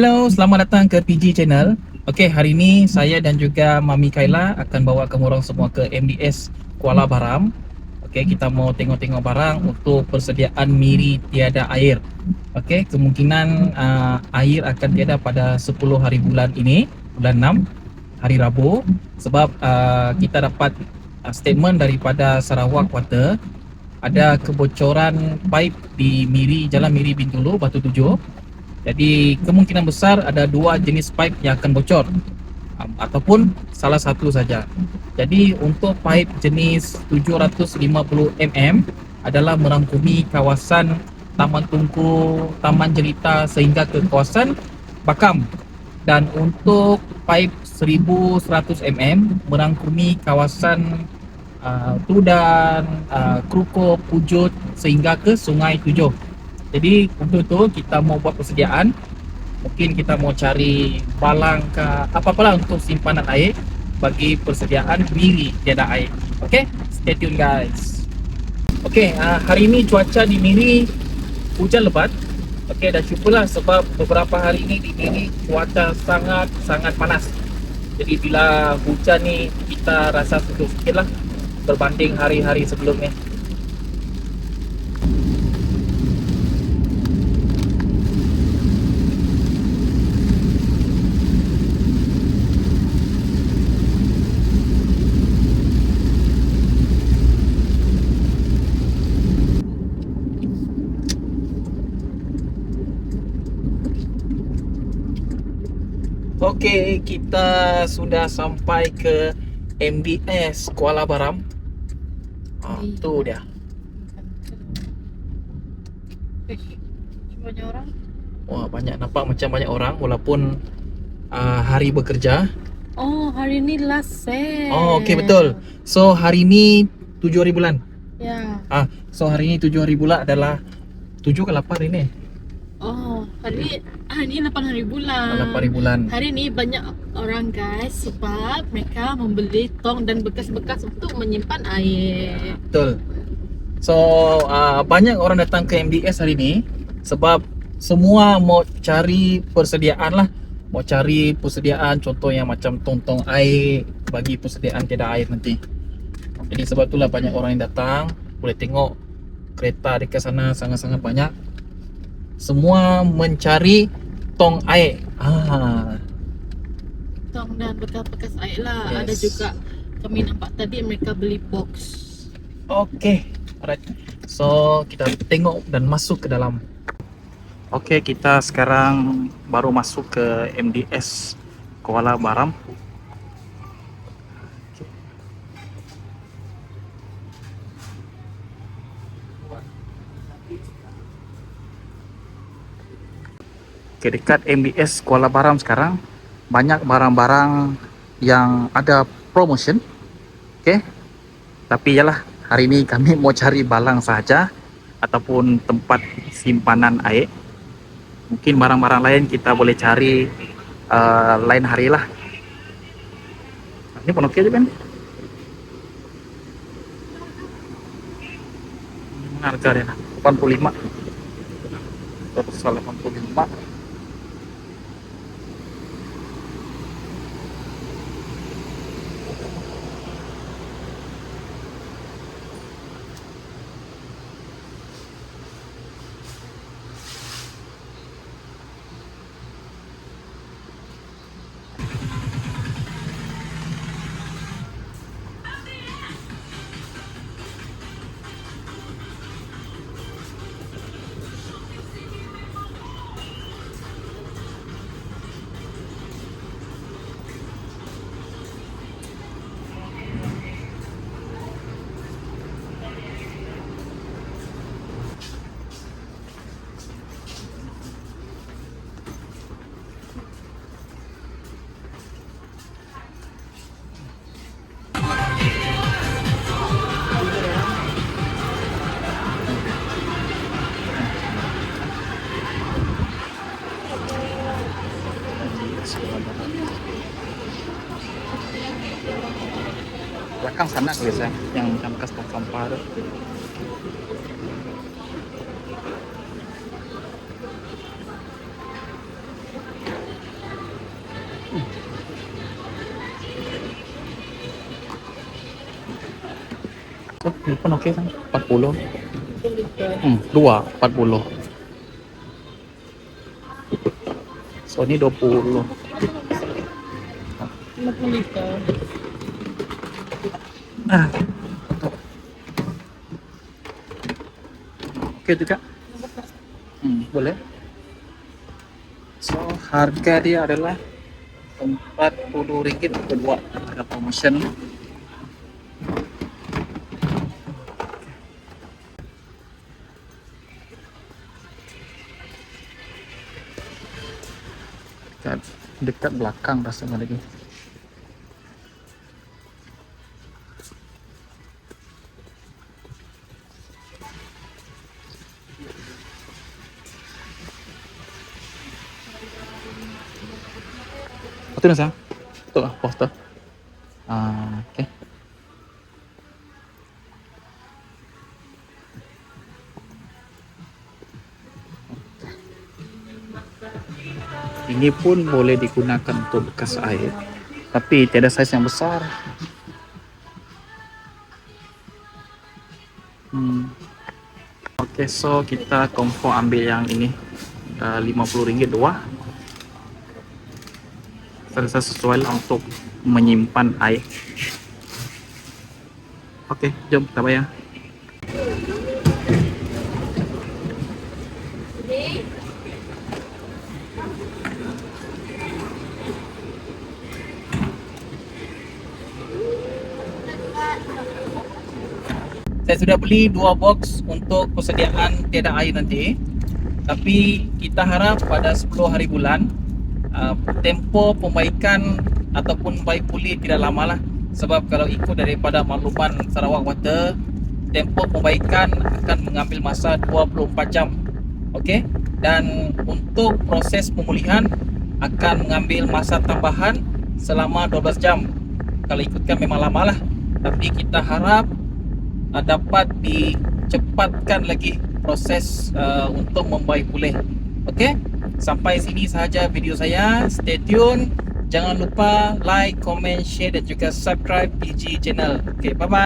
Hello, selamat datang ke PG Channel. Okey, hari ini saya dan juga Mami Kaila akan bawa kamu orang semua ke MDS Kuala Baram. Okey, kita mau tengok-tengok barang untuk persediaan miri tiada air. Okey, kemungkinan air akan tiada pada 10 hari bulan ini, bulan 6, hari Rabu, sebab kita dapat statement daripada Sarawak Water ada kebocoran pipe di Miri, Jalan Miri Bintulu, Batu Tujuh. Jadi kemungkinan besar ada dua jenis pipe yang akan bocor, ataupun salah satu saja. Jadi untuk pipe jenis 750 mm adalah merangkumi kawasan Taman Tungku, Taman Jelita sehingga ke kawasan Bakam. Dan untuk pipe 1100 mm merangkumi kawasan Tudan, Krukop, Pujut sehingga ke Sungai Tujuh. Jadi untuk itu kita mau buat persediaan. Mungkin kita mau cari balang ke apa-apalah untuk simpanan air bagi persediaan Miri tiada air. Okey, stay tune guys. Okey, hari ini cuaca di Miri hujan lebat. Okey, dah cubalah sebab beberapa hari ini di Miri cuaca sangat panas. Jadi bila hujan ni kita rasa sejuk sikit lah berbanding hari-hari sebelumnya. Okey, kita sudah sampai ke MDS Kuala Baram. Tu dia. Banyak orang. Wah, banyak, nampak macam banyak orang walaupun hari bekerja. Oh, hari ni last set. Oh, okey betul. So hari ni 7 hari bulan. Ya. So hari ni 7 hari bulan adalah 7 ke 8 hari ni? Oh, hari ni 8 hari bulan. 8 hari bulan. Hari ni banyak orang guys sebab mereka membeli tong dan bekas-bekas untuk menyimpan air. Betul. So banyak orang datang ke MDS hari ni sebab semua mau cari persediaan lah. Mau cari persediaan contohnya macam tong-tong air bagi persediaan tiada air nanti. Jadi sebab itulah banyak orang yang datang. Boleh tengok kereta dekat sana sangat-sangat banyak. Semua mencari tong air. Tong dan bekas-bekas air lah. Yes. Ada juga kami nampak tadi mereka beli box. Okey. Alright. So kita tengok dan masuk ke dalam. Okey, kita sekarang baru masuk ke MDS Kuala Baram. Okay, dekat MDS Kuala Baram sekarang banyak barang-barang yang ada promotion. Okay, tapi yalah, hari ini kami mau cari balang saja ataupun tempat simpanan air. Mungkin barang-barang lain kita boleh cari lain hari lah. Ini pun okey je kan? Harga dia 85. 185. Belakang sana biasanya yang bekas tong sampah tu. Ini pun okey kan? 40. 10 liter. 2 40. So ni 20. 50 liter. Ah. Okey juga. Boleh. So harga dia adalah RM40 kedua, ada promotion. Dekat belakang rasanya lagi. Itu nasa? Itu poster. Okey. Ini pun boleh digunakan untuk bekas air, tapi tiada saiz yang besar. Okey, so kita confirm ambil yang ini, RM50 dua. Saya rasa sesuai lah untuk menyimpan air. Okey, jom kita bayar. Saya sudah beli 2 box untuk persediaan tiada air nanti. Tapi kita harap pada 10 hari bulan tempoh pembaikan ataupun baik pulih tidak lama lah. Sebab kalau ikut daripada makluman Sarawak Water, tempoh pembaikan akan mengambil masa 24 jam. Okey. Dan untuk proses pemulihan akan mengambil masa tambahan selama 12 jam. Kalau ikutkan memang lama lah. Tapi kita harap dapat dicepatkan lagi proses untuk membaik pulih. Okey, sampai sini sahaja video saya. Stay tune. Jangan lupa like, comment, share dan juga subscribe PG channel. Okey, bye bye.